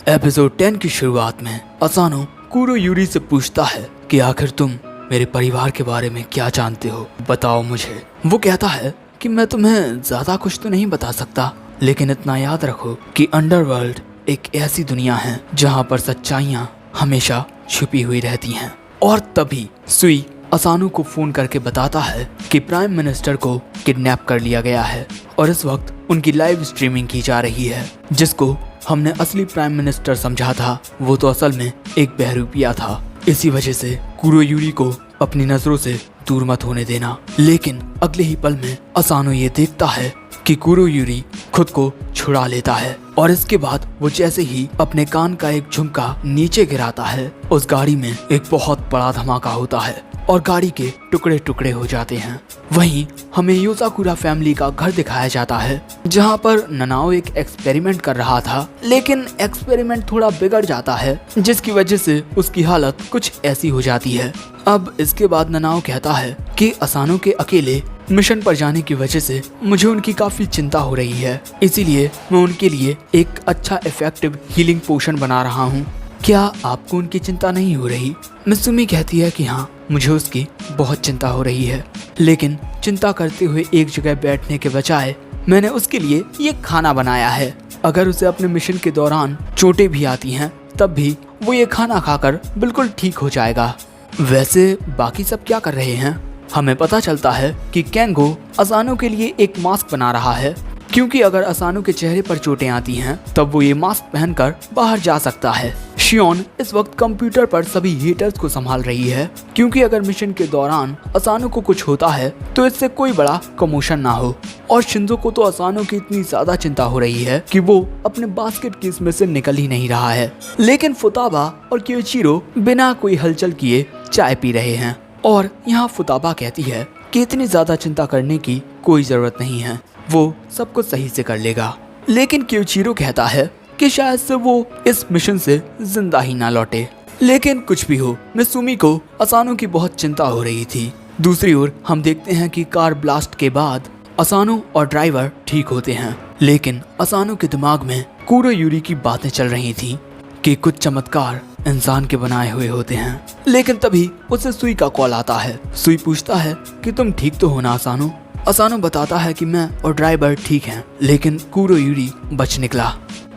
Episode 10 की शुरुआत में असानो कुरोयूरी से पूछता है कि आखिर तुम मेरे परिवार के बारे में क्या जानते हो, बताओ मुझे। वो कहता है कि मैं तुम्हें ज्यादा कुछ तो नहीं बता सकता, लेकिन इतना याद रखो कि अंडरवर्ल्ड एक ऐसी दुनिया है जहाँ पर सच्चाइयाँ हमेशा छुपी हुई रहती हैं। और तभी सुई असानो को फोन करके बताता है कि प्राइम मिनिस्टर को किडनैप कर लिया गया है और इस वक्त उनकी लाइव स्ट्रीमिंग की जा रही है। जिसको हमने असली प्राइम मिनिस्टर समझा था, वो तो असल में एक बहरूपिया था। इसी वजह से कुरोयूरी को अपनी नजरों से दूर मत होने देना। लेकिन अगले ही पल में असानो ये देखता है कि कुरोयूरी खुद को छुड़ा लेता है और इसके बाद वो जैसे ही अपने कान का एक झुमका नीचे गिराता है, उस गाड़ी में एक बहुत बड़ा धमाका होता है और गाड़ी के टुकड़े टुकड़े हो जाते हैं। वहीं हमें योसाकुरा फैमिली का घर दिखाया जाता है, जहां पर ननाओ एक एक्सपेरिमेंट कर रहा था, लेकिन एक्सपेरिमेंट थोड़ा बिगड़ जाता है, जिसकी वजह से उसकी हालत कुछ ऐसी हो जाती है। अब इसके बाद ननाओ कहता है कि असानो के अकेले मिशन पर जाने की वजह से मुझे उनकी काफी चिंता हो रही है, इसीलिए मैं उनके लिए एक अच्छा इफेक्टिव हीलिंग पोशन बना रहा हूँ। क्या आपको उनकी चिंता नहीं हो रही? मित्सुमी कहती है कि हाँ, मुझे उसकी बहुत चिंता हो रही है, लेकिन चिंता करते हुए एक जगह बैठने के बजाय मैंने उसके लिए ये खाना बनाया है। अगर उसे अपने मिशन के दौरान चोटें भी आती हैं, तब भी वो ये खाना खाकर बिल्कुल ठीक हो जाएगा। वैसे बाकी सब क्या कर रहे हैं? हमें पता चलता है कि केंगो असानो के लिए एक मास्क बना रहा है, क्योंकि अगर असानो के चेहरे पर चोटें आती हैं, तब वो ये मास्क पहनकर बाहर जा सकता है। शियोन इस वक्त कंप्यूटर पर सभी हीटर्स को संभाल रही है, क्योंकि अगर मिशन के दौरान असानो को कुछ होता है तो इससे कोई बड़ा कमोशन ना हो। और शिंजो को तो असानो की इतनी ज्यादा चिंता हो रही है कि वो अपने बास्केट की इसमें से निकल ही नहीं रहा है। लेकिन फुताबा और क्योइचिरो बिना कोई हलचल किए चाय पी रहे हैं और यहाँ फुताबा कहती है कि इतनी ज्यादा चिंता करने की कोई जरूरत नहीं है, वो सब कुछ सही से कर लेगा। लेकिन क्योइचिरो कहता है कि शायद से वो इस मिशन से जिंदा ही ना लौटे। लेकिन कुछ भी हो, मित्सुमी को असानो की बहुत चिंता हो रही थी। दूसरी ओर हम देखते हैं कि कार ब्लास्ट के बाद असानो और ड्राइवर ठीक होते हैं, लेकिन असानो के दिमाग में कुरोयूरी की बातें चल रही थी कि कुछ चमत्कार इंसान के बनाए हुए होते हैं। लेकिन तभी उसे सुई का कॉल आता है। सुई पूछता है कि तुम ठीक तो हो ना असानो? असानो बताता है कि मैं और ड्राइवर ठीक हैं, लेकिन कुरोयूरी बच निकला।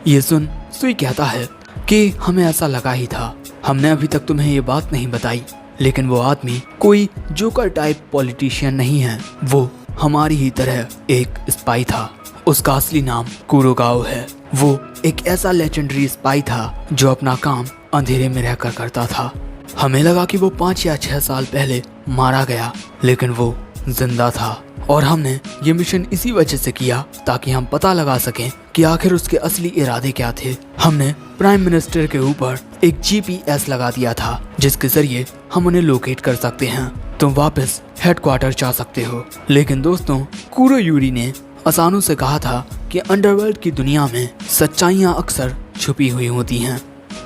ये सुन सुई कहता है कि हमें ऐसा लगा ही था, हमने अभी तक तुम्हें ये बात नहीं बताई, लेकिन वो आदमी कोई जोकर टाइप पॉलिटिशियन नहीं है, वो हमारी ही तरह एक स्पाई था। उसका असली नाम कुरोगाओ है। वो एक ऐसा लेजेंडरी स्पाई था जो अपना काम अंधेरे में रहकर करता था। हमें लगा कि वो 5 या 6 साल पहले मारा गया, लेकिन वो जिंदा था और हमने ये मिशन इसी वजह से किया ताकि हम पता लगा सकें कि आखिर उसके असली इरादे क्या थे। हमने प्राइम मिनिस्टर के ऊपर एक GPS लगा दिया था, जिसके जरिए हम उन्हें लोकेट कर सकते हैं। तुम वापस हेडक्वार्टर जा सकते हो। लेकिन दोस्तों, कुरोयूरी ने असानो से कहा था कि अंडरवर्ल्ड की दुनिया में सच्चाइयाँ अक्सर छुपी हुई होती हैं।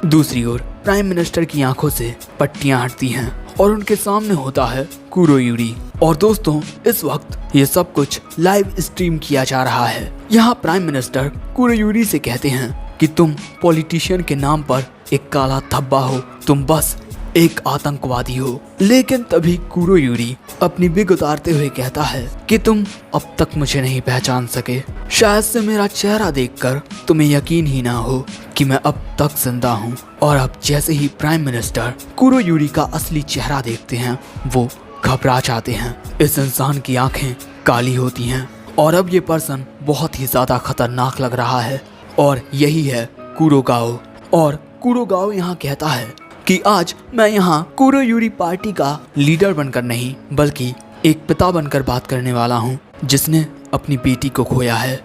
दूसरी ओर प्राइम मिनिस्टर की आंखों से पट्टियां हटती हैं और उनके सामने होता है कुरोयूरी। और दोस्तों, इस वक्त ये सब कुछ लाइव स्ट्रीम किया जा रहा है। यहाँ प्राइम मिनिस्टर कुरोयूरी से कहते हैं कि तुम पॉलिटिशियन के नाम पर एक काला धब्बा हो, तुम बस एक आतंकवादी हो। लेकिन तभी कुरोयूरी अपनी बिग उतारते हुए कहता है कि तुम अब तक मुझे नहीं पहचान सके। शायद से मेरा चेहरा देखकर तुम्हें यकीन ही ना हो कि मैं अब तक जिंदा हूँ। और अब जैसे ही प्राइम मिनिस्टर कुरोयूरी का असली चेहरा देखते हैं, वो घबरा जाते हैं। इस इंसान की आंखें काली होती हैं और अब ये पर्सन बहुत ही ज्यादा खतरनाक लग रहा है और यही है कुरोगाओ। और कुरोगाओ यहाँ कहता है कि आज मैं यहाँ कुरोयूरी पार्टी का लीडर बनकर नहीं, बल्कि एक पिता बनकर बात करने वाला हूँ जिसने अपनी बेटी को खोया है।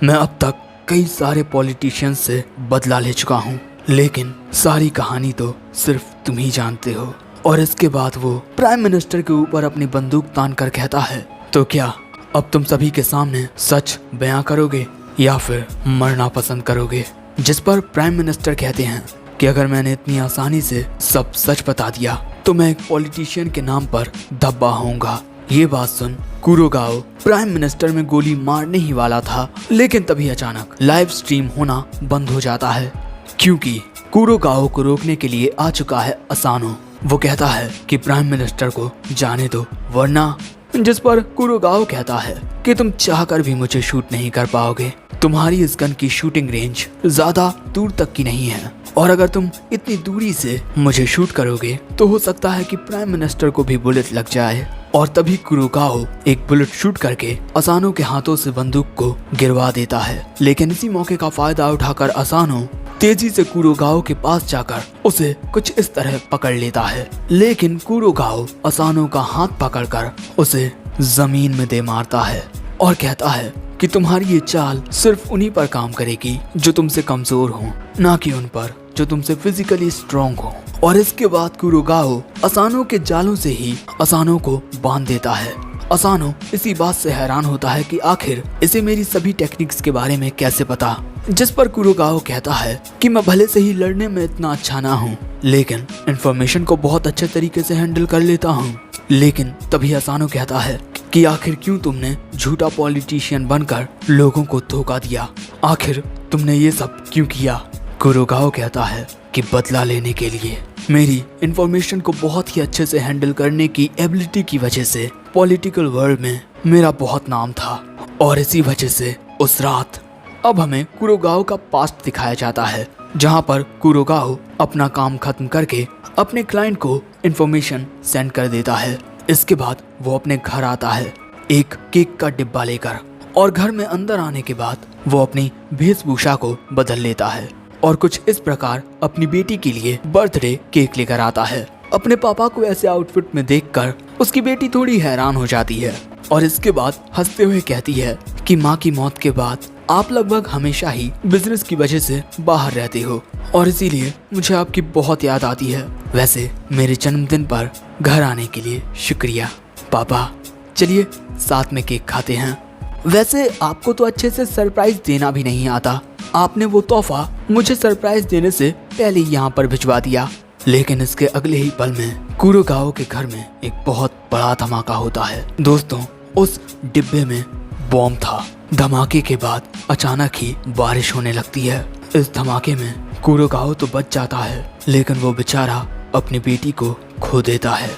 मैं अब तक कई सारे पॉलिटिशियंस से बदला ले चुका हूँ, लेकिन सारी कहानी तो सिर्फ तुम ही जानते हो। और इसके बाद वो प्राइम मिनिस्टर के ऊपर अपनी बंदूक तान कर कहता है, तो क्या अब तुम सभी के सामने सच बयां करोगे या फिर मरना पसंद करोगे? जिस पर प्राइम मिनिस्टर कहते हैं कि अगर मैंने इतनी आसानी से सब सच बता दिया तो मैं एक पॉलिटिशियन के नाम पर धब्बा होऊंगा। ये बात सुन कुरोगाओ प्राइम मिनिस्टर में गोली मारने ही वाला था, लेकिन तभी अचानक लाइव स्ट्रीम होना बंद हो जाता है। क्योंकि कुरोकाओ को रोकने के लिए आ चुका है असानो। वो कहता है कि प्राइम मिनिस्टर को जाने दो, वरना, जिस पर कुरोकाओ कहता है कि तुम चाहकर भी मुझे शूट नहीं कर पाओगे। तुम्हारी इस गन की शूटिंग रेंज ज्यादा दूर तक की नहीं है, और अगर तुम इतनी दूरी से मुझे शूट करोगे तो हो सकता है कि प्राइम मिनिस्टर को भी बुलेट लग जाए। और तभी कुरोकाओ एक बुलेट शूट करके असानो के हाथों से बंदूक को गिरवा देता है। लेकिन इसी मौके का फायदा उठाकर असानो तेजी से कुरोकाओ के पास जाकर उसे कुछ इस तरह पकड़ लेता है। लेकिन कुरोकाओ असानो का हाथ पकड़कर उसे जमीन में दे मारता है और कहता है कि तुम्हारी ये चाल सिर्फ उन्हीं पर काम करेगी जो तुमसे कमजोर हो, ना कि उन पर जो तुमसे फिजिकली स्ट्रॉन्ग हो। और इसके बाद कुरोकाओ असानो के जालों से ही असानो को बांध देता है। असानो इसी बात से हैरान होता है कि आखिर इसे मेरी सभी टेक्निक्स के बारे में कैसे पता, जिस पर कुरोकाओ कहता है कि मैं भले से ही लड़ने में इतना अच्छा ना हूँ, लेकिन इन्फॉर्मेशन को बहुत अच्छे तरीके से हैंडल कर लेता हूँ। लेकिन तभी असानो कहता है कि आखिर क्यों तुमने झूठा पॉलिटिशियन बनकर लोगों को धोखा दिया, आखिर तुमने ये सब क्यों किया। कुरोकाओ कहता है कि बदला लेने के लिए। मेरी इन्फॉर्मेशन को बहुत ही अच्छे से हैंडल करने की एबिलिटी की वजह से पॉलिटिकल वर्ल्ड में मेरा बहुत नाम था, और इसी वजह से उस रात। अब हमें कुरोकाओ का पास्ट दिखाया जाता है, जहां पर कुरोकाओ अपना काम खत्म करके अपने क्लाइंट को इन्फॉर्मेशन सेंड कर देता है। इसके बाद वो अपने घर आता है एक केक का डिब्बा लेकर, और घर में अंदर आने के बाद वो अपनी वेशभूषा को बदल लेता है और कुछ इस प्रकार अपनी बेटी के लिए बर्थडे केक लेकर आता है। अपने पापा को ऐसे आउटफिट में देखकर उसकी बेटी थोड़ी हैरान हो जाती है, और इसके बाद हंसते हुए कहती है कि माँ की मौत के बाद आप लगभग हमेशा ही बिजनेस की वजह से बाहर रहते हो, और इसीलिए मुझे आपकी बहुत याद आती है। वैसे मेरे जन्मदिन पर घर आने के लिए शुक्रिया पापा, चलिए साथ में केक खाते हैं। वैसे आपको तो अच्छे से सरप्राइज देना भी नहीं आता, आपने वो तोहफा मुझे सरप्राइज देने से पहले यहाँ पर भिजवा दिया। लेकिन इसके अगले ही पल में कुरोकाओ के घर में एक बहुत बड़ा धमाका होता है। दोस्तों, उस डिब्बे में बॉम्ब था। धमाके के बाद अचानक ही बारिश होने लगती है। इस धमाके में कुरोकाओ तो बच जाता है, लेकिन वो बेचारा अपनी बेटी को खो देता है।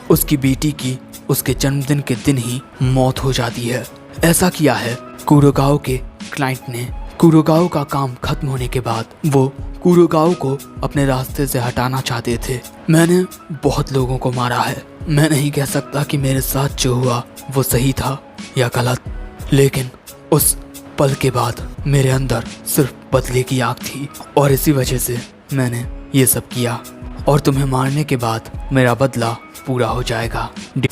उसकी बेटी की उसके जन्मदिन के दिन ही मौत हो जाती है। ऐसा किया है कुरोकाओ के क्लाइंट ने। कुरोकाओ का काम खत्म होने के बाद वो कुरोकाओ को अपने रास्ते से हटाना चाहते थे। मैंने बहुत लोगों को मारा है, मैं नहीं कह सकता कि मेरे साथ जो हुआ वो सही था या गलत, लेकिन उस पल के बाद मेरे अंदर सिर्फ बदले की आग थी, और इसी वजह से मैंने ये सब किया, और तुम्हें मारने के बाद मेरा बदला पूरा हो जाएगा,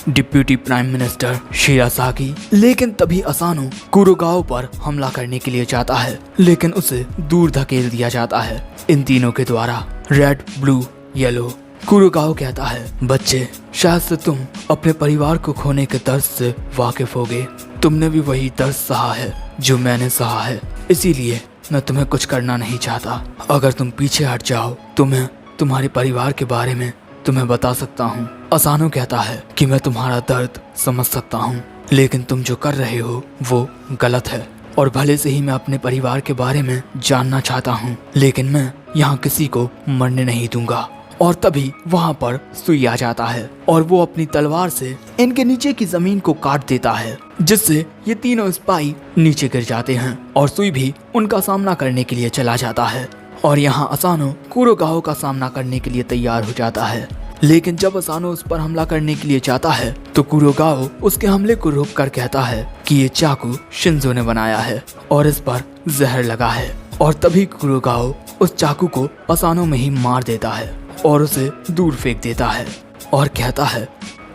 डिप्यूटी प्राइम मिनिस्टर शिरासागी। लेकिन तभी असानो कुरोकाओ पर हमला करने के लिए जाता है, लेकिन उसे दूर धकेल दिया जाता है इन तीनों के द्वारा, रेड, ब्लू, येलो। कुरोकाओ कहता है, बच्चे, शायद से तुम अपने परिवार को खोने के दर्द से वाकिफ होगे। तुमने भी वही दर्द सहा है जो मैंने सहा है, इसीलिए मैं तुम्हें कुछ करना नहीं चाहता। अगर तुम पीछे हट जाओ तो मैं तुम्हारे परिवार के बारे में तुम्हें बता सकता हूँ। असानो कहता है कि मैं तुम्हारा दर्द समझ सकता हूँ, लेकिन तुम जो कर रहे हो वो गलत है, और भले से ही मैं अपने परिवार के बारे में जानना चाहता हूँ, लेकिन मैं यहाँ किसी को मरने नहीं दूंगा। और तभी वहाँ पर सुई आ जाता है, और वो अपनी तलवार से इनके नीचे की जमीन को काट देता है, जिससे ये तीनों स्पाई नीचे गिर जाते हैं, और सुई भी उनका सामना करने के लिए चला जाता है। और यहाँ असानो कुरोकाओ का सामना करने के लिए तैयार हो जाता है। लेकिन जब असानो उस पर हमला करने के लिए जाता है तो कुरोकाओ उसके हमले को रोक कर कहता है कि ये चाकू शिंजो ने बनाया है और इस पर जहर लगा है। और तभी कुरोकाओ उस चाकू को असानो में ही मार देता है और उसे दूर फेंक देता है, और कहता है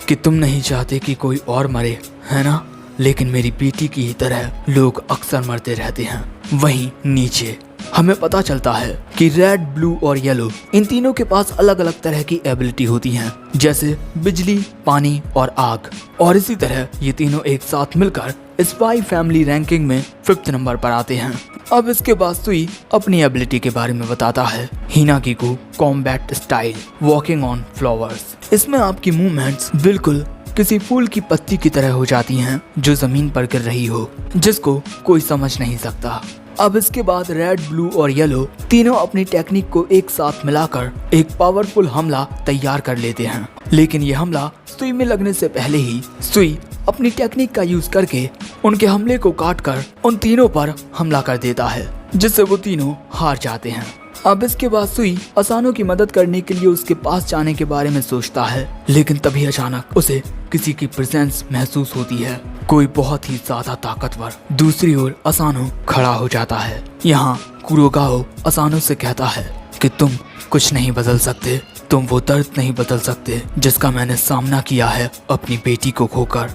कि तुम नहीं चाहते कि कोई और मरे, है ना? लेकिन मेरी बेटी की ही तरह लोग अक्सर मरते रहते हैं। वहीं नीचे हमें पता चलता है कि रेड, ब्लू और येलो इन तीनों के पास अलग अलग तरह की एबिलिटी होती हैं, जैसे बिजली, पानी और आग। और इसी तरह ये तीनों एक साथ मिलकर स्पाई फैमिली रैंकिंग में 5th नंबर पर आते हैं। अब इसके बाद सुई अपनी एबिलिटी के बारे में बताता है, Hinagiku combat style, walking on flowers. इसमें आपकी मूवमेंट्स बिल्कुल किसी फूल की पत्ती की तरह हो जाती हैं जो जमीन पर गिर रही हो, जिसको कोई समझ नहीं सकता। अब इसके बाद रेड, ब्लू और येलो तीनों अपनी टेक्निक को एक साथ मिलाकर एक पावरफुल हमला तैयार कर लेते हैं। लेकिन ये हमला सुई में लगने से पहले ही सुई अपनी टेक्निक का यूज करके उनके हमले को काटकर उन तीनों पर हमला कर देता है, जिससे वो तीनों हार जाते हैं। अब इसके बाद सुई असानो की मदद करने के लिए उसके पास जाने के बारे में सोचता है, लेकिन तभी अचानक उसे किसी की प्रेजेंस महसूस होती है, कोई बहुत ही ज्यादा ताकतवर। दूसरी ओर असानो खड़ा हो जाता है। यहाँ कुरोगाओ असानो से कहता है कि तुम कुछ नहीं बदल सकते, तुम वो दर्द नहीं बदल सकते जिसका मैंने सामना किया है अपनी बेटी को खोकर।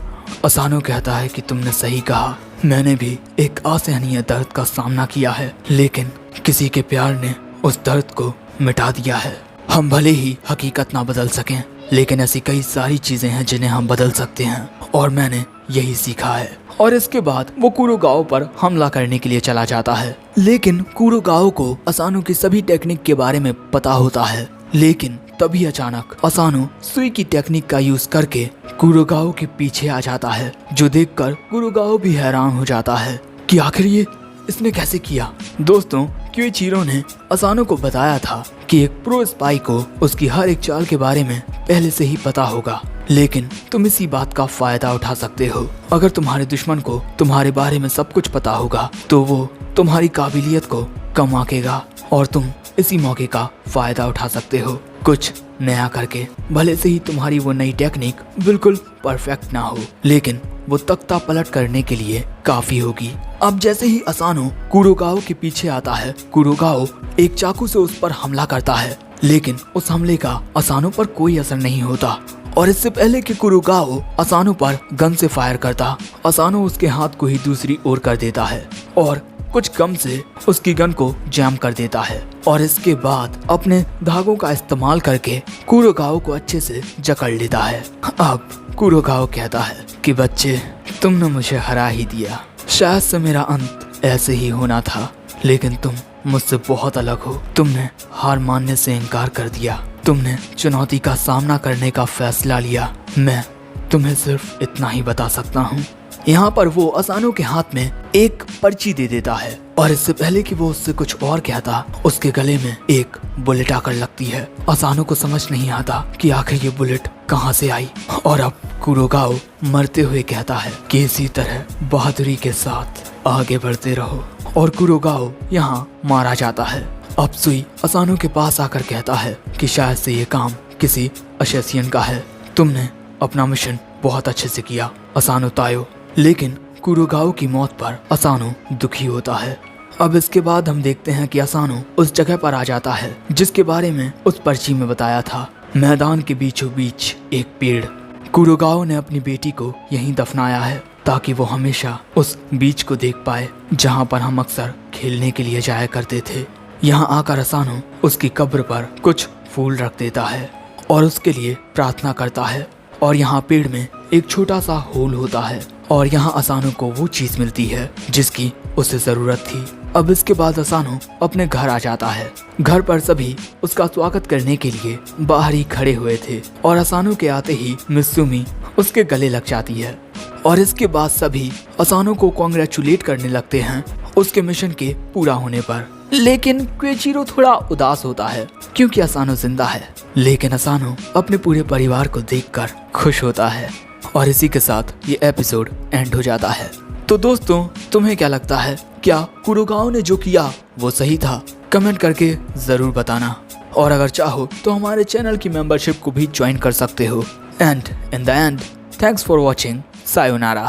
असानो कहता है कि तुमने सही कहा, मैंने भी एक असहनीय दर्द का सामना किया है, लेकिन किसी के प्यार ने उस दर्द को मिटा दिया है। हम भले ही हकीकत ना बदल सकें, लेकिन ऐसी कई सारी चीजें हैं जिन्हें हम बदल सकते हैं, और मैंने यही सीखा है। और इसके बाद वो कुरोगाओ पर हमला करने के लिए चला जाता है। लेकिन कुरोगाओ को असानो की सभी टेक्निक के बारे में पता होता है। लेकिन तभी अचानक असानो सुई की टेक्निक का यूज करके कुरोगाओ के पीछे आ जाता है, जो देखकर कुरोगाओ भी हैरान हो जाता है कि आखिर ये इसने कैसे किया। दोस्तों, क्योइचिरो ने असानो को बताया था कि एक प्रो स्पाई को उसकी हर एक चाल के बारे में पहले से ही पता होगा, लेकिन तुम इसी बात का फायदा उठा सकते हो। अगर तुम्हारे दुश्मन को तुम्हारे बारे में सब कुछ पता होगा तो वो तुम्हारी काबिलियत को कम आंकेगा, और तुम इसी मौके का फायदा उठा सकते हो कुछ नया करके। भले से ही तुम्हारी वो नई टेक्निक बिल्कुल परफेक्ट ना हो, लेकिन वो तख्ता पलट करने के लिए काफी होगी। अब जैसे ही असानो कुरोगाओ के पीछे आता है, कुरोगाओ एक चाकू से उस पर हमला करता है, लेकिन उस हमले का असानो पर कोई असर नहीं होता। और इससे पहले कि कुरोगाओ असानो पर गन से फायर करता, असानो उसके हाथ को ही दूसरी ओर कर देता है और कुछ कम से उसकी गन को जैम कर देता है, और इसके बाद अपने धागों का इस्तेमाल करके कुरोगाओ को अच्छे से जकड़ लेता है। अब कुरोगाओ कहता है कि बच्चे, तुमने मुझे हरा ही दिया, शायद से मेरा अंत ऐसे ही होना था, लेकिन तुम मुझसे बहुत अलग हो। तुमने हार मानने से इनकार कर दिया, तुमने चुनौती का सामना करने का फैसला लिया। मैं तुम्हें सिर्फ इतना ही बता सकता हूँ। यहाँ पर वो असानो के हाथ में एक पर्ची दे देता है, और इससे पहले कि वो उससे कुछ और कहता, उसके गले में एक बुलेट आकर लगती है। असानो को समझ नहीं आता कि आखिर ये बुलेट कहाँ से आई, और अब कुरोगाओ मरते हुए कहता है कि इसी तरह बहादुरी के साथ आगे बढ़ते रहो, और कुरोगाओ यहाँ मारा जाता है। अब सुई असानो के पास आकर कहता है कि शायद से ये काम किसी अशेसियन का है, तुमने अपना मिशन बहुत अच्छे से किया असानो तायो। लेकिन कुरोगाओ की मौत पर असानो दुखी होता है। अब इसके बाद हम देखते हैं कि असानो उस जगह पर आ जाता है जिसके बारे में उस पर्ची में बताया था। मैदान के बीचों बीच एक पेड़। कुरोगाओ ने अपनी बेटी को यहीं दफनाया है ताकि वो हमेशा उस बीच को देख पाए जहाँ पर हम अक्सर खेलने के लिए जाया करते थे। यहाँ आकर असानो उसकी कब्र पर कुछ फूल रख देता है और उसके लिए प्रार्थना करता है, और यहाँ पेड़ में एक छोटा सा होल होता है, और यहाँ असानो को वो चीज मिलती है जिसकी उसे जरूरत थी। अब इसके बाद असानो अपने घर आ जाता है। घर पर सभी उसका स्वागत करने के लिए बाहर ही खड़े हुए थे, और असानो के आते ही मित्सुमी उसके गले लग जाती है, और इसके बाद सभी असानो को कांग्रेचुलेट करने लगते हैं उसके मिशन के पूरा होने पर। लेकिन क्योइचिरो थोड़ा उदास होता है क्योंकि असानो जिंदा है, लेकिन असानो अपने पूरे परिवार को देखकर खुश होता है। और इसी के साथ ये एपिसोड एंड हो जाता है। तो दोस्तों, तुम्हें क्या लगता है, क्या कुरोगाओ ने जो किया वो सही था? कमेंट करके जरूर बताना, और अगर चाहो तो हमारे चैनल की मेंबरशिप को भी ज्वाइन कर सकते हो। And in the end, thanks for watching. Sayonara.